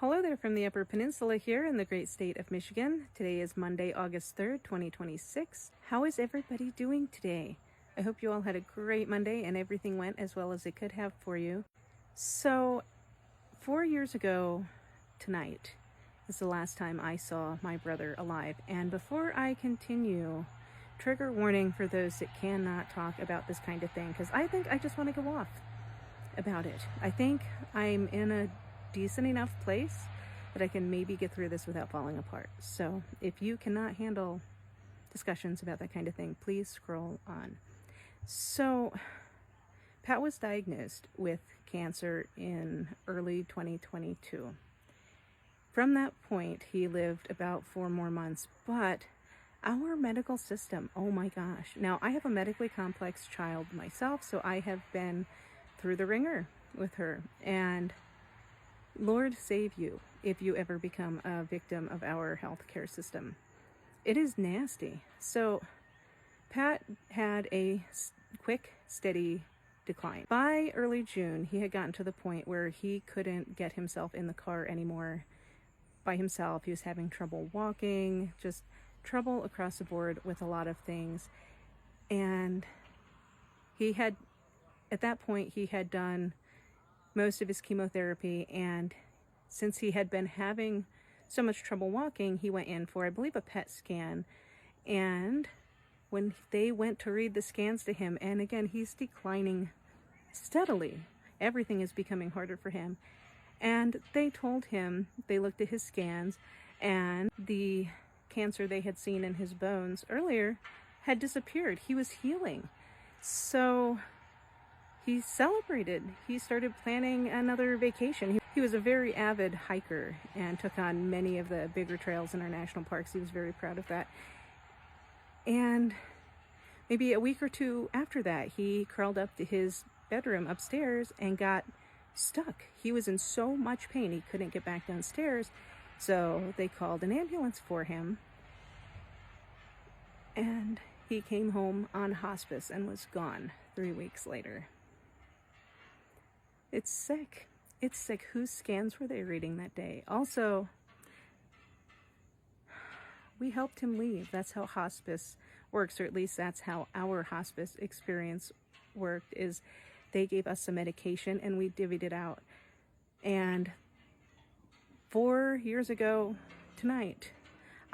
Hello there from the Upper Peninsula here in the great state of Michigan. Today is Monday, August 3rd, 2026. How is everybody doing today? I hope you all had a great Monday and everything went as well as it could have for you. So, 4 years ago tonight is the last time I saw my brother alive. And before I continue, trigger warning for those that cannot talk about this kind of thing, because I think I just want to go off about it. I think I'm in a decent enough place that I can maybe get through this without falling apart. So if you cannot handle discussions about that kind of thing, please scroll on. So Pat was diagnosed with cancer in early 2022. From that point, he lived about 4 more months, but our medical system, oh my gosh. Now, I have a medically complex child myself, so I have been through the ringer with her, and Lord save you if you ever become a victim of our healthcare system. It is nasty. So Pat had a quick, steady decline. By early June, he had gotten to the point where he couldn't get himself in the car anymore by himself. He was having trouble walking, just trouble across the board with a lot of things. And at that point, he had done most of his chemotherapy, and since he had been having so much trouble walking, he went in for, I believe, a PET scan. And when they went to read the scans to him, and again, he's declining steadily. Everything is becoming harder for him. And they told him, they looked at his scans, and the cancer they had seen in his bones earlier had disappeared. He was healing. So he celebrated. He started planning another vacation. He was a very avid hiker and took on many of the bigger trails in our national parks. He was very proud of that. And maybe a week or two after that, he crawled up to his bedroom upstairs and got stuck. He was in so much pain, he couldn't get back downstairs. So they called an ambulance for him. And he came home on hospice and was gone 3 weeks later. It's sick. It's sick. Whose scans were they reading that day? Also, we helped him leave. That's how hospice works, or at least that's how our hospice experience worked, is they gave us some medication and we divvied it out. And 4 years ago tonight,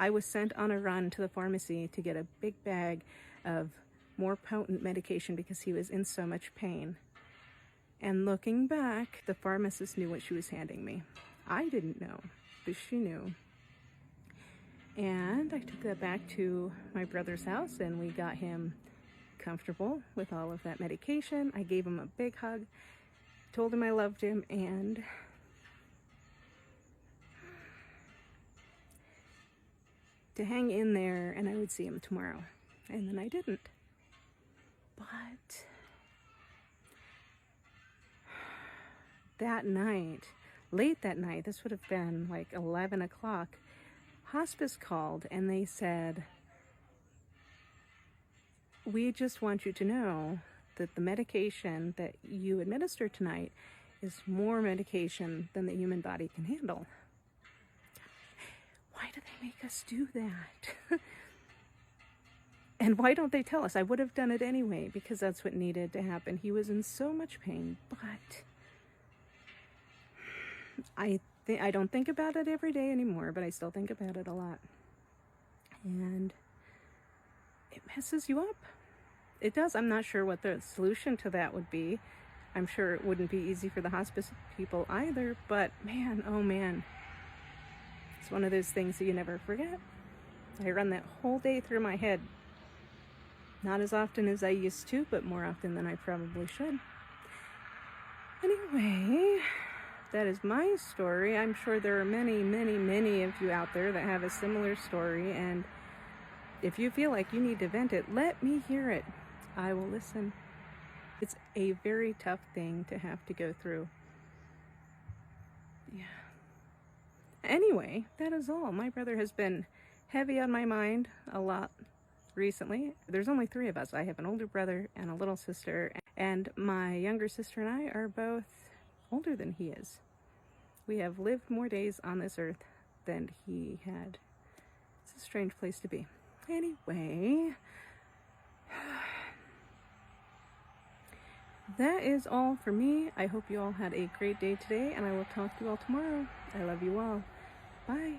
I was sent on a run to the pharmacy to get a big bag of more potent medication because he was in so much pain. And looking back, the pharmacist knew what she was handing me. I didn't know, but she knew. And I took that back to my brother's house and we got him comfortable with all of that medication. I gave him a big hug, told him I loved him, and to hang in there, and I would see him tomorrow. And then I didn't. But that night, late that night, this would have been like 11 o'clock, hospice called and they said, we just want you to know that the medication that you administer tonight is more medication than the human body can handle. Why do they make us do that? And why don't they tell us? I would have done it anyway because that's what needed to happen. He was in so much pain, but I don't think about it every day anymore, but I still think about it a lot. And it messes you up. It does. I'm not sure what the solution to that would be. I'm sure it wouldn't be easy for the hospice people either, but man, oh man. It's one of those things that you never forget. I run that whole day through my head. Not as often as I used to, but more often than I probably should. Anyway, that is my story. I'm sure there are many, many, many of you out there that have a similar story, and if you feel like you need to vent it, let me hear it. I will listen. It's a very tough thing to have to go through. Yeah. Anyway, that is all. My brother has been heavy on my mind a lot recently. There's only 3 of us. I have an older brother and a little sister, and my younger sister and I are both older than he is. We have lived more days on this earth than he had. It's a strange place to be. Anyway, that is all for me. I hope you all had a great day today, and I will talk to you all tomorrow. I love you all. Bye.